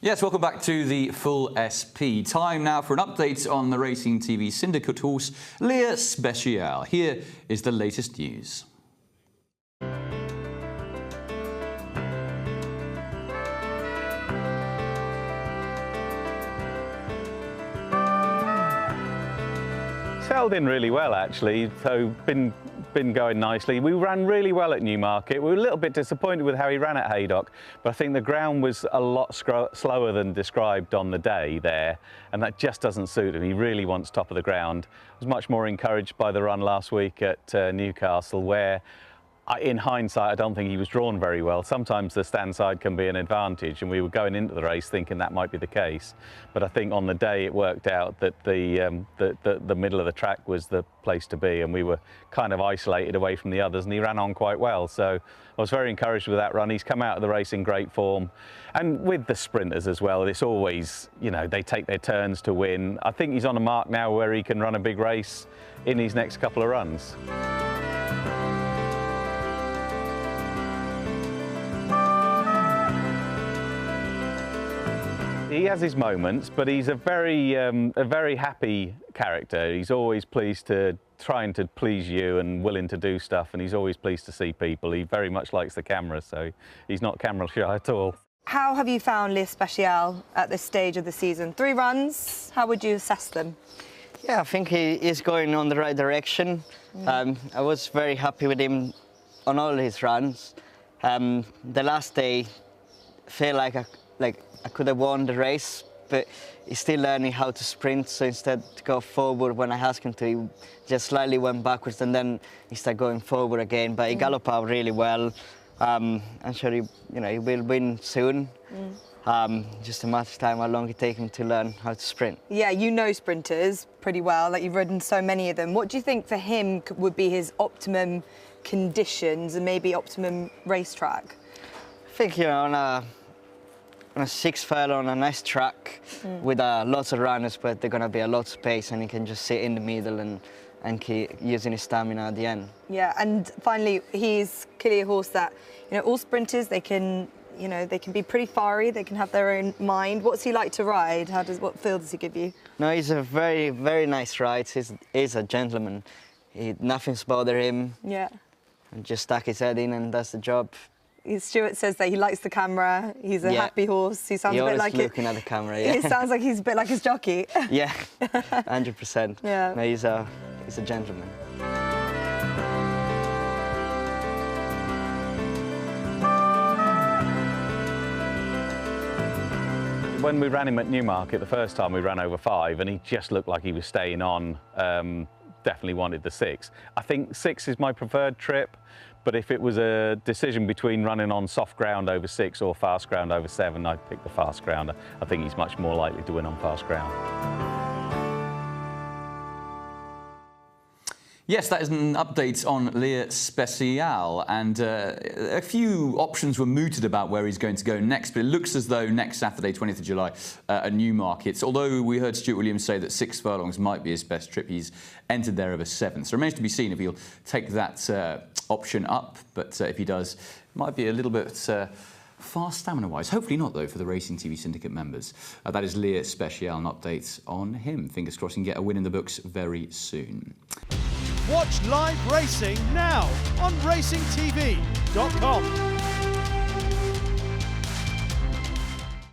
Yes, welcome back to the Full SP. Time now for an update on the Racing TV Syndicate Horse, Lir Speciale. Here is the latest news. Settled in really well, actually, so been going nicely. We ran really well at Newmarket. We were a little bit disappointed with how he ran at Haydock, but I think the ground was a lot slower than described on the day there, and that just doesn't suit him. He really wants top of the ground. I was much more encouraged by the run last week at Newcastle, where in hindsight, I don't think he was drawn very well. Sometimes the stand side can be an advantage, and we were going into the race thinking that might be the case. But I think on the day it worked out that the middle of the track was the place to be, and we were kind of isolated away from the others, and he ran on quite well. So I was very encouraged with that run. He's come out of the race in great form. And with the sprinters as well, it's always, you know, they take their turns to win. I think he's on a mark now where he can run a big race in his next couple of runs. He has his moments, but he's a very happy character. He's always trying to please you and willing to do stuff, and he's always pleased to see people. He very much likes the camera, so he's not camera shy at all. How have you found Lir Speciale at this stage of the season? 3 runs, how would you assess them? Yeah, I think he is going on the right direction. I was very happy with him on all his runs. The last day, I feel like I could have won the race, but he's still learning how to sprint, so instead to go forward when I asked him to, he just slightly went backwards and then he started going forward again, but he galloped out really well. I'm sure he will win soon. Just a matter of time how long it takes him to learn how to sprint. Yeah, you know sprinters pretty well, like you've ridden so many of them. What do you think for him would be his optimum conditions and maybe optimum racetrack? I think, you know, on a 6 furlong on a nice track with lots of runners, but they're going to be a lot of space, and he can just sit in the middle and keep using his stamina at the end. Yeah, and finally, he's clearly a horse that, you know, all sprinters, they can be pretty fiery, they can have their own mind. What's he like to ride? What feel does he give you? No, he's a very, very nice ride. He's a gentleman. Nothing's bothered him. Yeah. And just stuck his head in and does the job. Stuart says that he likes the camera. He's a happy horse. He sounds a bit like looking at the camera. Yeah. He sounds like he's a bit like his jockey. Yeah, 100%. Yeah. No, he's a gentleman. When we ran him at Newmarket the first time, we ran over 5, and he just looked like he was staying on. Definitely wanted the 6. I think 6 is my preferred trip, but if it was a decision between running on soft ground over 6 or fast ground over 7, I'd pick the fast ground. I think he's much more likely to win on fast ground. Yes, that is an update on Lir Speciale, and a few options were mooted about where he's going to go next, but it looks as though next Saturday, 20th of July, at Newmarket. Although we heard Stuart Williams say that 6 furlongs might be his best trip, he's entered there over 7. So it remains to be seen if he'll take that option up, but if he does, it might be a little bit fast stamina-wise. Hopefully not, though, for the Racing TV Syndicate members. That is Lir Speciale, an update on him. Fingers crossed he can get a win in the books very soon. Watch live racing now on racingtv.com.